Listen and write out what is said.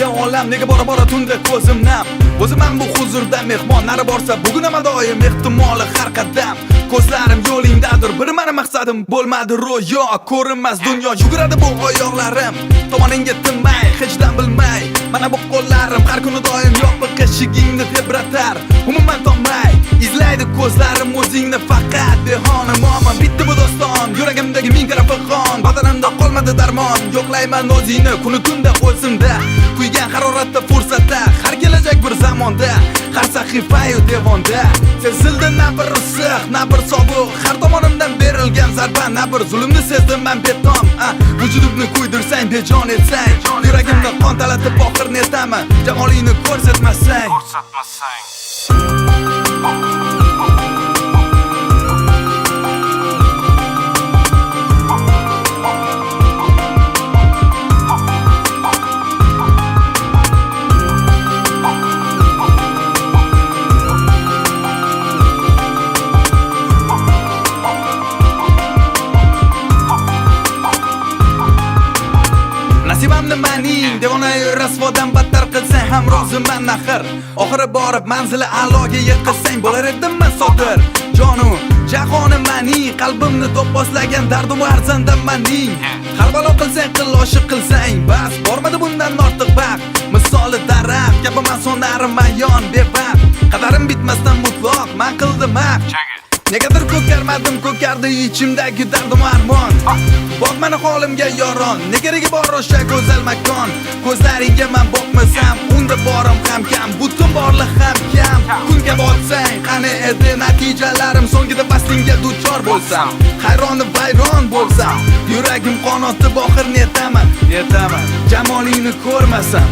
Ya olam nega bora tunda ko'zim nam. O'zim bu huzurda mehmon, nari borsa bugun ham doim ehtimoli har qadam. Ko'zlarim yo'lingdadir, bir meni maqsadim bo'lmadi ro'yo, ko'rinmas dunyo yuguradi bu oyoqlarim. Tomoningga tinmay, hechdan bilmay, mana bu qo'llarim har kuni doim yopiq eshigingni tebratar. Umuman tomay, izlaydi ko'zlarim o'zingni faqat behona mo'min. Bitti bu doston, yuragimdagi ming qarafaqon, badanimda qolmadi darmon. Yo'qlayman o'zingni kuni tunda o'zimda, kuygan haroratda fursatda, har kelajak bir zamonda, har sahifa-yu devonda. Sezildi na bir rizq, na bir sovuq, har tomonimdan berilgan zarba, na bir zulmni sezdim men betom. Vujudimni kuydirsang, bejon etsang, yuragimda qon talatib oxir netaman, jamolingni ko'rsatmasang. Nasibamni mening devonayu rasvodan battar qilsang ham roziman naxir. Oxiri borib manzili a'loga yetkazsang bo'lar edim men sotir. Jonu jahoni mening, qalbimni do'pposlagan dardim arzandam mening. Har balo qilsang qil, oshiq qilsang bas, bormadi bundan ortiq baxt. Misoli daraxt, gapiman sonarim ayon bevaqt. Qadarim bitmasdan mutlaq, men qildim haq. Negadir ko'karmadim, ko'kardi ichimdagi dardim armon. Bok meni holimga yoron, negarigi bor o'sha go'zal makon. Ko'zlaringga men boqmasam, unda borim ham kam, butun borliq ham kam. Kunga botsang, qani edi natijalarim, so'ngida bastingga duchor bo'lsam, hayroni vayron bo'lsam, yuragim qonotib oxir netaman, jamolingni ko'rmasam.